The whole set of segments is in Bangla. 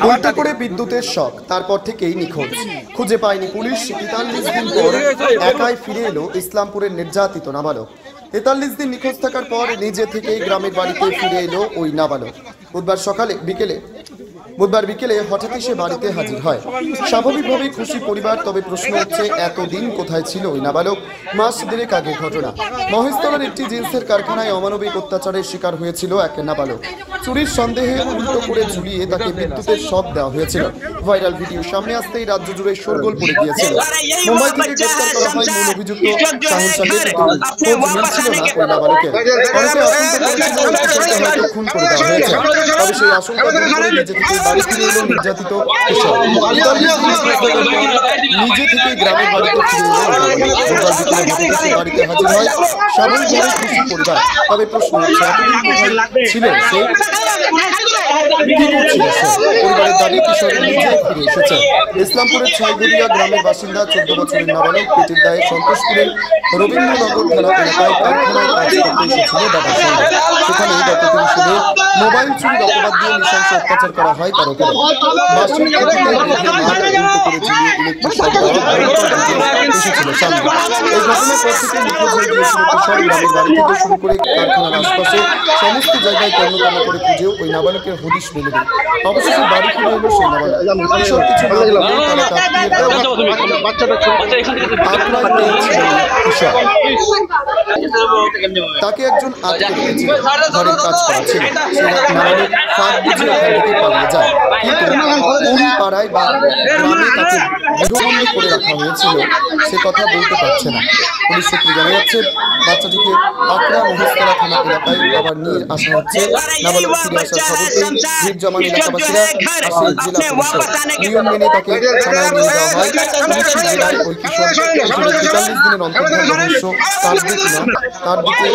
উল্টো করে বিদ্যুতের শক, তারপর থেকেই নিখোঁজ। খুঁজে পায়নি পুলিশ। ৪৩ দিন পর একাই ফিরে এলো ইসলামপুরের নির্যাতিত নাবালক। ৪৩ দিন নিখোঁজ থাকার পর নিজে থেকেই গ্রামের বাড়িতে ফিরে এলো ওই নাবালক। বুধবার বিকেলে হঠাৎই সে বাড়িতে হাজির হয়। স্বাভাবিকভাবেই খুশি পরিবার, তবে প্রশ্ন হচ্ছে এতদিন কোথায় ছিল ওই নাবালক? মাস দেড়েক আগে ঘটনা। মহেশতলার একটি জিন্সের কারখানায় অমানবিক অত্যাচারের শিকার হয়েছিল এক নাবালক। চুরির সন্দেহে উল্টো করে ঝুলিয়ে তাকে বিদ্যুতের শক দেওয়া হয়েছিল। ভাইরাল ভিডিও সামনে আসতেই রাজ্য জুড়ে শোরগোল পড়ে গিয়েছিল। মুম্বাই থেকে গ্রেফতার করা হয় মূল অভিযুক্ত শাহিন শাহের। খোঁজ মিলছিল না ওই নাবালকের। অনেকে আশঙ্কা করেছিল হয়তো খুন করে দেওয়া হয়েছে। তবে সেই আশঙ্কা দূর করে নিজে থেকেই বাড়ি ফিরে এলো নির্যাতিত কিশোর। নিজে থেকেই গ্রামের বাড়িতে ফিরে এলো। বাড়িতে হাজির হয় স্বাভাবিকভাবে খুশি পরিবার, তবে প্রশ্ন হচ্ছে এতদিন কোথায় ছিল সে? পরিবারের দাবি কিশোর নিজে ফিরে এসেছে। ইসলামপুরের ছয়ঘরিয়া গ্রামের বাসিন্দা 14 বছরের নাবালক পেটের দায়ে সন্তোষপুরের রবীন্দ্রনগর থানা এলাকায় কারখানায় কাজ করতে এসেছিল বাবার সঙ্গে। সেখানে গত 30 মে মোবাইল চুরির অপবাদ দিয়ে নৃশংস অত্যাচার করা হয় তার উপরে। বাসের ক্ষতিতে বেঁধে মাঠ উল্টো করে ঝুলিয়ে ইলেকট্রিক শক এসেছিল সামনে। এই ঘটনার পর থেকে নিখোঁজ হয়ে গিয়েছিল কিশোর। গ্রামের বাড়ি থেকে শুরু করে কারখানার আশপাশে সমস্ত জায়গায় তন্ন করে খুঁজেও ওই নাবালকের হদিশ মেলেনি। অবশেষে বাড়ি ফিরে এলো সেই নাবালক। কিশোর কিছু তাকে একজন আটকে রেখেছিল, ঘরের কাজ করাচ্ছিল। সে নাবালক ফাঁক বুঝে ওখান থেকে পালিয়ে যায়, কিন্তু কোন পাড়ায় বা গ্রামে তাকে গৃহবন্দী করে রাখা হয়েছিল সে কথা বলতে পারছে না। পুলিশ সূত্রে জানা যাচ্ছে বাচ্চাটিকে আকরা মহেশতলা থানা এলাকায় আবার নিয়ে আসা হচ্ছে। নাবালক ফিরে আসার খবর পেয়ে ভিড় জমান এলাকাবাসীরা আসে জেলা পুলিশের। নিয়ম মেনে তাকে থানায় নিয়ে যাওয়া হয়। পুলিশের জেলায় ওই কিশোর ৪৩ দিনের অন্তর্ধান রহস্য কাটবে কিনা তার দিকে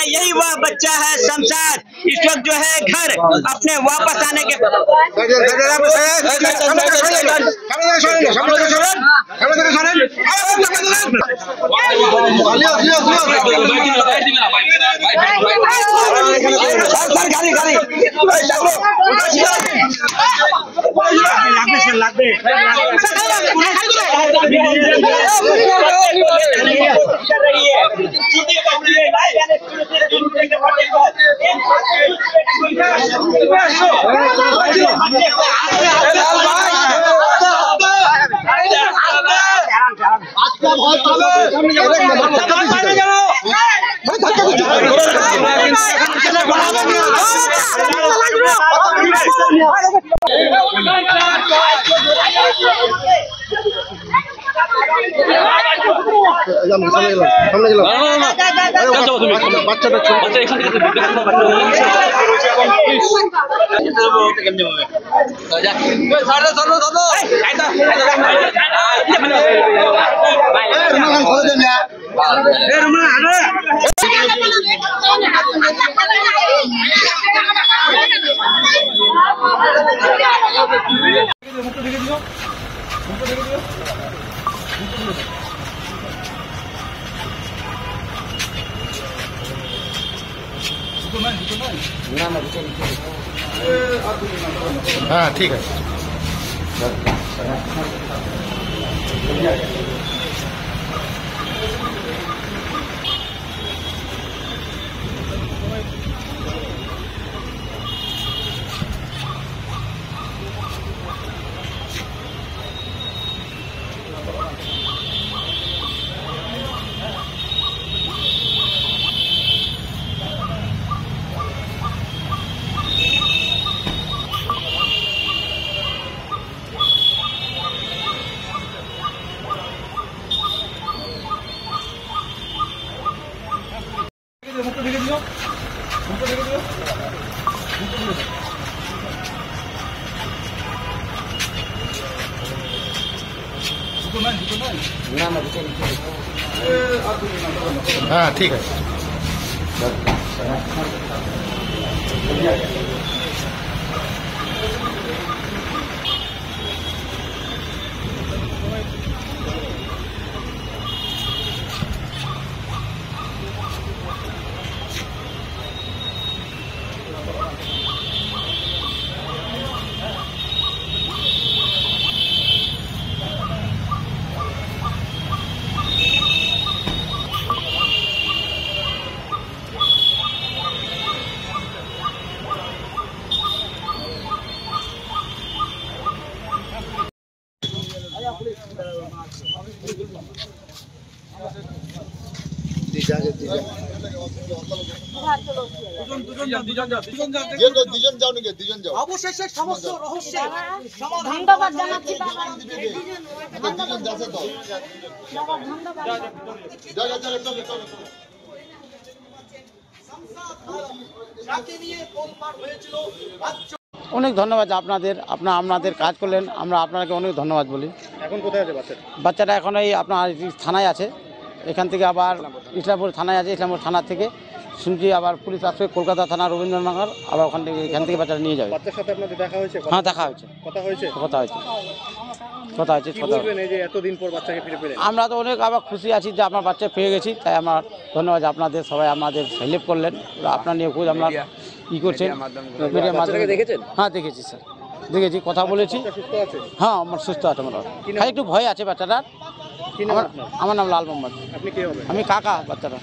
यही वह बच्चा है शमशाद। इस वक्त जो है घर अपने वापस आने के हाँ ठीक है। हाँ ठीक है। অবশেষে সমস্ত রহস্যের সমাধান ধন্যবাদ জানাচ্ছি অনেক ধন্যবাদ আপনাদের, আপনাদের কাজ করলেন, আমরা আপনাকে অনেক ধন্যবাদ বলি। এখন কোথায় আছে বাচ্চাটা? বাচ্চাটা এখন এই আপনার থানায় আছে, এখান থেকে আবার ইসলামপুর থানায় আছে, ইসলামপুর থানা থেকে শুনছি আবার পুলিশ আসবে কলকাতা থানা রবীন্দ্রনগর, আবার এখান থেকে বাচ্চাটা নিয়ে যাবে। বাচ্চার সাথে আপনাদের দেখা হয়েছে? হ্যাঁ দেখা হয়েছে। কথা হয়েছে? কি বলবেন এই যে এতদিন পর বাচ্চাকে ফিরে পেলেন? আমরা তো অনেক আবার খুশি আছি যে আপনার বাচ্চা পেয়ে গেছি, তাই আমার ধন্যবাদ আপনাদের, সবাই আমাদের হেল্প করলেন, আপনার নিয়ে খুব আমরা ই করছেন। মিডিয়ার মাধ্যমে দেখেছেন? হ্যাঁ দেখেছি স্যার, দেখেছি, কথা বলেছি। সুস্থ আছে? হ্যাঁ আমার সুস্থ আছে, আমার খালি একটু ভয় আছে বাচ্চাটার। আমার নাম লাল মোহাম্মদ। আপনি কে হবেন? আমি কাকা বাচ্চাটা।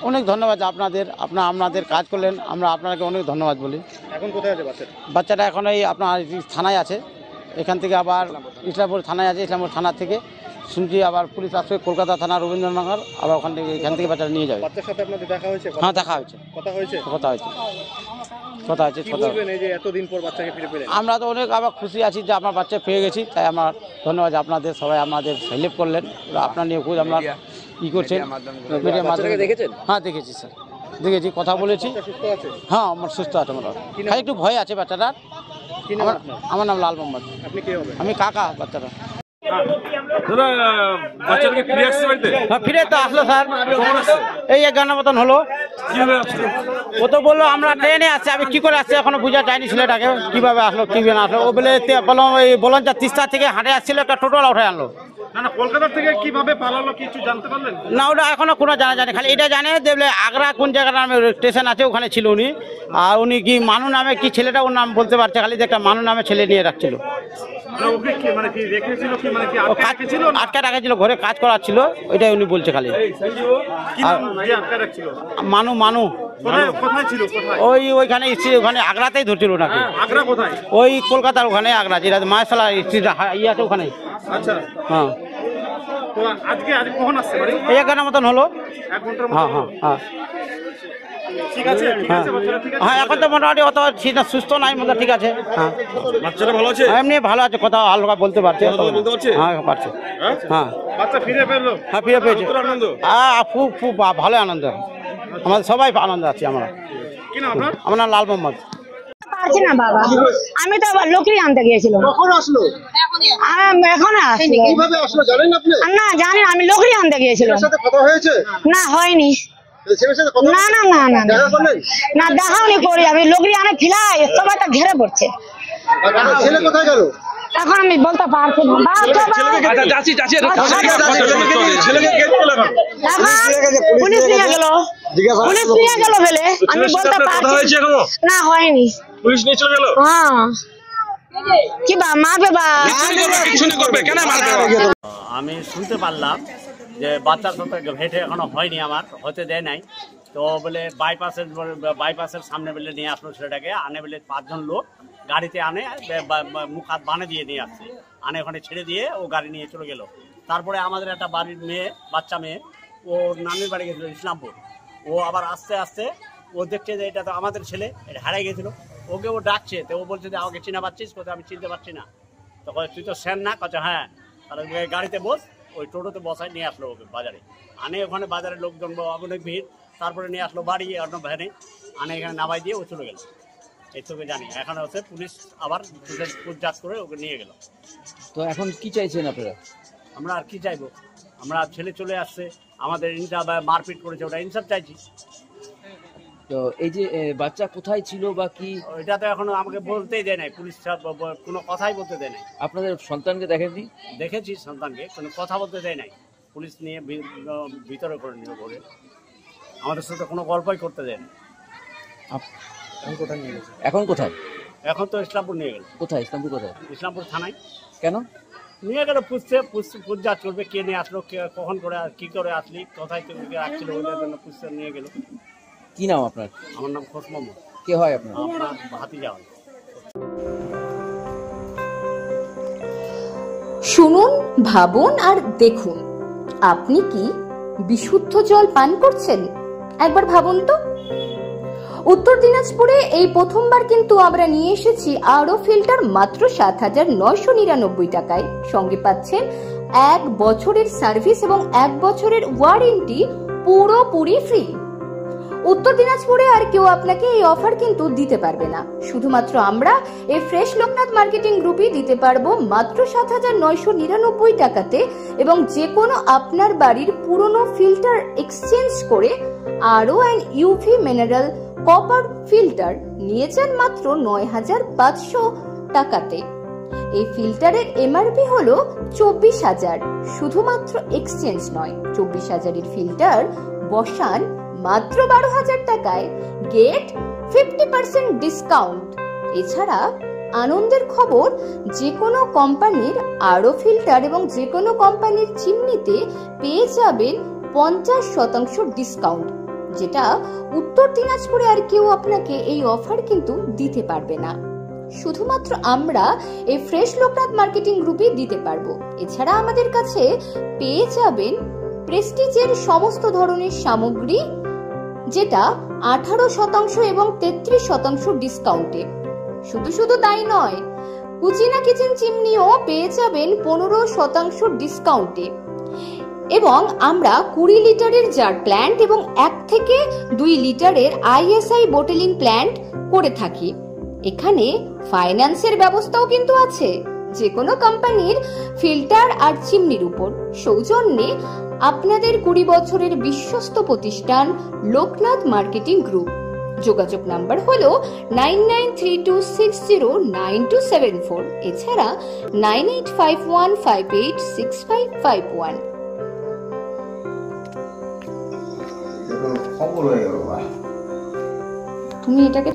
অনেক ধন্যবাদ আপনাদের, আপনাদের কাজ করলেন, আমরা আপনাকে অনেক ধন্যবাদ বলি। এখন কোথায় আছে বাচ্চাটা? বাচ্চাটা এখন এই আপনার থানায় আছে, এখান থেকে আবার ইসলামপুর থানায় আছে, ইসলামপুর থানা থেকে শুনছি আবার পুলিশ আসবে কলকাতা থানা রবীন্দ্রনগর, আবার এখান থেকে বাচ্চাটা নিয়ে যাবে। বাচ্চার সাথে আপনাদের দেখা হয়েছে? হ্যাঁ দেখা হয়েছে। কথা হয়েছে? কি বলবেন এই যে এতদিন পর বাচ্চাকে ফিরে পেলেন? আমরা তো অনেক আবার খুশি আছি যে আমার বাচ্চা পেয়ে গেছি, তাই আমার ধন্যবাদ আপনাদের, সবাই আমাদের হেল্প করলেন, আপনার নিয়ে খুব আমরা ই করছেন। মিডিয়ার মাধ্যমে দেখেছেন? হ্যাঁ দেখেছি স্যার, দেখেছি, কথা বলেছি। সুস্থ আছে? হ্যাঁ আমার সুস্থ আছে, আমার খালি একটু ভয় আছে বাচ্চাটার। আমার নাম লাল মোহাম্মদ। আপনি কে হবেন? আমি কাকা বাচ্চাটা। বাচ্চাটাকে ফিরে তো আসলো স্যার, এই 1 ঘন্টা মতন হলো। ও তো বললো আমরা ট্রেনে আসছি, আমি কি করে আসছি এখনো বোঝা যায়নি ছেলেটাকে, কিভাবে আসলো কিভাবে আসলো। ও বলে বললাম ওই বলঞ্চা তিস্তা থেকে হাঁটে আসছিল, একটা টোটোলা উঠে আনলো। কলকাতা থেকে কিভাবে পালালো কিছু জানতে পারলেন? না ওটা এখনো কোনো জানা জানি, খালি এটা জানে দেখলে আগ্রা কোন জায়গার নামে স্টেশন আছে ওখানে ছিল উনি, আর উনি কি মানু নামে কি ছেলেটা ওর নাম বলতে পারছে, খালি যে একটা মানু নামে ছেলে নিয়ে রাখছিল। আটকে রাখছিল, ঘরে কাজ করার ছিল, ওইটাই উনি বলছে খালি। মানু ওইখানে ওখানে আগ্রাতেই ধরছিল নাকি। ওই কলকাতার ওখানে আগ্রা, যেটা মায়াশালা ইয়ে আছে ওখানে। হ্যাঁ এই 1 ঘন্টা মতন হলো। হ্যাঁ হ্যাঁ হ্যাঁ হ্যাঁ এখন তো মোটামুটি অত সুস্থ নাই, মতো ঠিক আছে। হ্যাঁ বাচ্চাটা ভালো আছে? এমনি ভালো আছে, কথা হালকা বলতে পারছে। হ্যাঁ পারছে। হ্যাঁ বাচ্চা ফিরে পেলো? হ্যাঁ ফিরে পেয়েছে। আনন্দ? খুব খুব ভালো আনন্দ, আমাদের সবাই আনন্দ আছি আমরা। আমার নাম লাল মোহাম্মদ। পারছি না বাবা, আমি তো আবার লোকরি আনতে গিয়েছিলাম। কখন আসলো? এখন আসলো। কিভাবে আসলো জানেন আপনি? না জানি না, আমি লোকরি আনতে গিয়েছিলাম। সাথে কথা হয়েছে? না হয়নি। না না না না না দেখাওনি করি, আমি লোকরি আনে ফিলাই, সবাই তো ঘেরে পড়ছে। ছেলে কোথায় গেল? এখন আমি বলতে পারছি না। পুলিশ নিয়ে গেল, পুলিশ নিয়ে গেল বলে আমি বলতে পারছি না। হয়নি। পুলিশ নিয়ে চলে গেল? হ্যাঁ কি বা মারবে বা কিছু না করবে কেন মারবে? আমি শুনতে পারলাম যে বাচ্চার সাথে ভেটে এখনো হয়নি, আমার হতে দেয় নাই। তো বলে বাইপাসের সামনে বলে নিয়ে আসলো ছেলেটাকে, আনে বলে 5 জন লোক গাড়িতে আনে, মুখ হাত বানে দিয়ে নিয়ে আসছে, আনে ওখানে ছেড়ে দিয়ে ও গাড়ি নিয়ে চলে গেল। তারপরে আমাদের একটা বাড়ির মেয়ে, বাচ্চা মেয়ে, ও নানির বাড়ি গেছিলো ইসলামপুর। ও আবার আস্তে আস্তে ও দেখছে যে এটা তো আমাদের ছেলে, এটা হারাই গেছিলো। ওকে ও ডাকছে, তো ও বলছে যে আমাকে চিনা পাচ্ছিস? কোথায় আমি চিনতে পারছি না। তো তুই তো সেন না? কথা হ্যাঁ। তাহলে গাড়িতে বস, ওই টোটোতে বসায় নিয়ে আসলো ওকে বাজারে, আনে ওখানে বাজারে লোকজন অনেক ভিড়। তারপরে নিয়ে আসলো বাড়ি অন্য ভ্যানে, আনে এখানে নামাই দিয়ে ও চলে গেল। এই তোকে জানি এখন হচ্ছে পুলিশ আবার পুলিশ করে ওকে নিয়ে গেল। তো এখন কি চাইছেন আপনারা? আমরা আর কি চাইবো? আমরা ছেলে চলে আসছে, আমাদের ইনসাফ, মারপিট করেছে, ওটা ইনসাফ চাইছি। তো এই যে বাচ্চা কোথায় ছিল বা কি, এটা তো এখনো আমাকে বলতেই দেয় নাই, পুলিশ কোনো কথাই বলতে দেয় নাই। আপনাদের সন্তানকে দেখেননি? দেখেছি সন্তানকে, কোনো কথা বলতে দেয় নাই। পুলিশ নিয়ে ভিতরে করে নিল বলে, আমাদের সাথে কোনো গল্পই করতে দেয় না। এখন কোথায়? এখন তো ইসলামপুর নিয়ে গেল। কোথায়? ইসলামপুর কোথায়? ইসলামপুর থানায়। কেন নিয়ে গেল? পুছজাছ করবে, কে নিয়ে আসলো, কে কখন করে, কি করে আসলি, কোথায় তুমি আসছিল, ওইটার জন্য পুছতে নিয়ে গেল। কি নাম আপনার? আমার নাম খোশ মোহাম্মদ। কে হয় আপনার? আপনার ভাতিজা হয়। শুনুন, ভাবুন আর দেখুন, আপনি কি বিশুদ্ধ জল পান করছেন? একবার ভাবুন তো। উত্তর দিনাজপুরে এই প্রথমবার কিন্তু আমরা নিয়ে এসেছি আরও ফিল্টার মাত্র 7,999 টাকায়। সঙ্গে পাচ্ছেন 1 বছরের সার্ভিস এবং 1 বছরের ওয়ারেন্টি পুরোপুরি ফ্রি। উত্তর দিনাজপুরে আর কেউ আপনাকে এই অফার কিন্তু দিতে পারবে না। শুধুমাত্র আমরা এই ফ্রেশ লোকনাথ মার্কেটিং গ্রুপই দিতে পারবো মাত্র 7,999 টাকাতে, এবং যে কোনো আপনার বাড়ির পুরনো ফিল্টার এক্সচেঞ্জ করে আরও ইউভি মিনারেল কপার ফিল্টার নিয়ে যান মাত্র 9,500 টাকাতে। এই ফিল্টারের এমআরপি হলো 24,000। শুধুমাত্র এক্সচেঞ্জ নয়, 24,000 ফিল্টার বসান মাত্র 12,000 টাকায়, গেট 50% ডিসকাউন্ট। এছাড়া আনন্দের খবর, যে কোনো কোম্পানির আরও ফিল্টার এবং যে কোনো কোম্পানির চিমনিতে পেয়ে যাবেন 50% ডিসকাউন্ট, যেটা উত্তর দিনাজপুরে আর কেউ আপনাকে এই অফার কিন্তু দিতে পারবে না। শুধুমাত্র আমরা এই ফ্রেশ লোকনাথ মার্কেটিং গ্রুপে দিতে পারবো। এছাড়া আমাদের কাছে পেয়ে যাবেন প্রেস্টিজের সমস্ত ধরনের সামগ্রী, যেটা 18% এবং 33% ডিসকাউন্টে। শুধু তাই নয়, কুচিনা কিচেন চিমনিও পেয়ে যাবেন 15% ডিসকাউন্টে। এবং আমরা 20 লিটারের জার প্ল্যান্ট এবং 1 থেকে 2 লিটারের আইএসআই বোটেলিং প্ল্যান্ট করে থাকি। এখানে ফাইন্যান্সের ব্যবস্থাও কিন্তু আছে। যে কোনো কোম্পানির ফিল্টার আর চিমনির উপর সৌজন্যে আপনাদের 20 বছরের বিশ্বস্ত প্রতিষ্ঠান লোকনাথ মার্কেটিং গ্রুপ। যোগাযোগ নাম্বার হলো 9932609274, এছাড়া 9851586551। তুমি এটাকে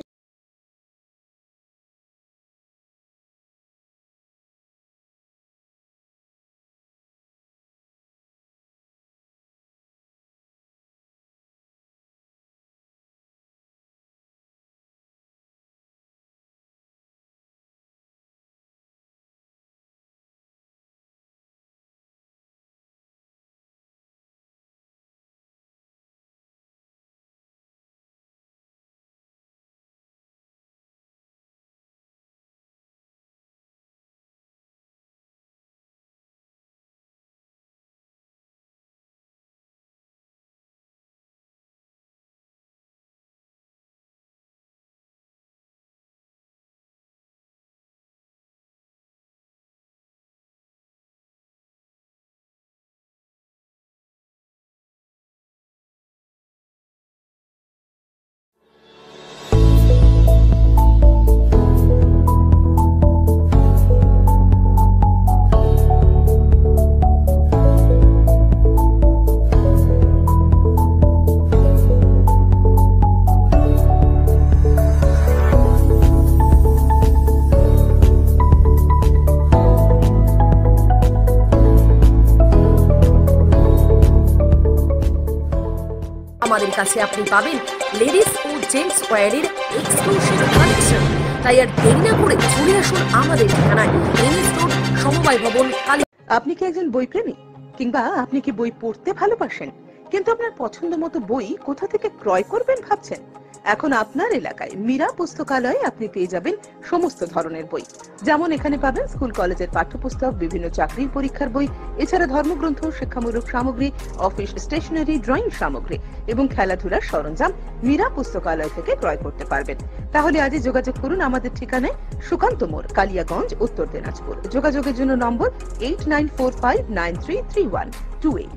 আমাদের কাছে আপনি পাবেন লেডিস ও জেন্টস ওয়্যারের এক্সক্লুসিভ কালেকশন। তাই আর দেরি না করে চলে আসুন আমাদের ঠিকানায়, এনএস রোড, সমবায় ভবন, কালী। আপনি কি একজন বইপ্রেমী, কিংবা আপনি কি বই পড়তে ভালোবাসেন, কিন্তু আপনার পছন্দ মতো বই কোথা থেকে ক্রয় করবেন ভাবছেন? এখন আপনার এলাকায় মীরা পুস্তকালয়ে আপনি পেয়ে যাবেন সমস্ত ধরনের বই। যেমন এখানে পাবেন স্কুল কলেজের পাঠ্যপুস্তক, বিভিন্ন চাকরির পরীক্ষার বই, এছাড়া ধর্মগ্রন্থ, শিক্ষামূলক সামগ্রী, অফিস স্টেশনারি, ড্রয়িং সামগ্রী এবং খেলাধুলার সরঞ্জাম মীরা পুস্তকালয় থেকে ক্রয় করতে পারবেন। তাহলে আজই যোগাযোগ করুন আমাদের ঠিকানায়, সুকান্ত মোড়, কালিয়াগঞ্জ, উত্তর দিনাজপুর। যোগাযোগের জন্য নম্বর 8945933128।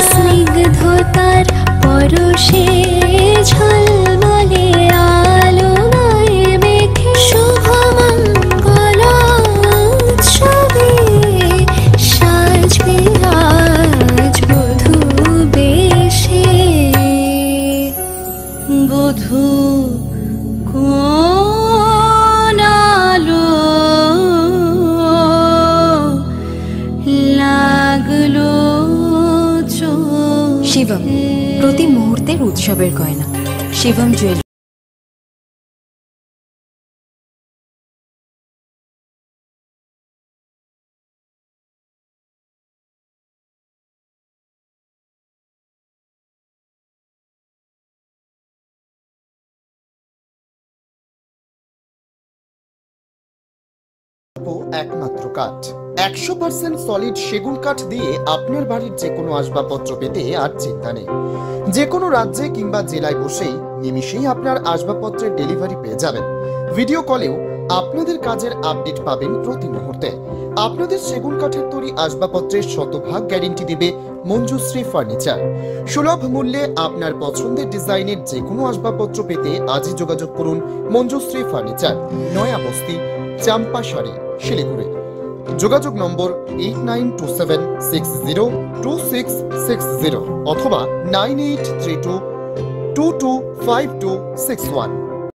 স্নিগ্ধতার পরশে ঝলমলে আলোয় মেখে শুভমঙ্গল উৎসবে সাজবে আজ বধূ বেশে। বধূ শিবম, প্রতি মুহূর্তের উৎসবের গয়না। শিবম জুয়েলারি। একমাত্র কাঠ 100% সলিড সেগুন কাঠ দিয়ে আপনার বাড়ির যে কোনো আসবাবপত্র পেতে আর চিন্তা নেই। যে কোনো রাজ্যে কিংবা জেলায় বসেই নিমিষেই আপনার আসবাবপত্রের ডেলিভারি পেয়ে যাবেন। ভিডিও কলেও আপনাদের কাজের আপডেট পাবেন প্রতি মুহূর্তে। আপনাদের সেগুন কাঠের তৈরি আসবাবপত্রের 100% গ্যারেন্টি দিবে মঞ্জুশ্রী ফার্নিচার। সুলভ মূল্যে আপনার পছন্দের ডিজাইনের যে কোনো আসবাবপত্র পেতে আজই যোগাযোগ করুন মঞ্জুশ্রী ফার্নিচার, নয়া বস্তি, চাম্পাশাড়ি, শিলিগুড়ি। যোগাযোগ নম্বর 8927602660 অথবা 9832225261।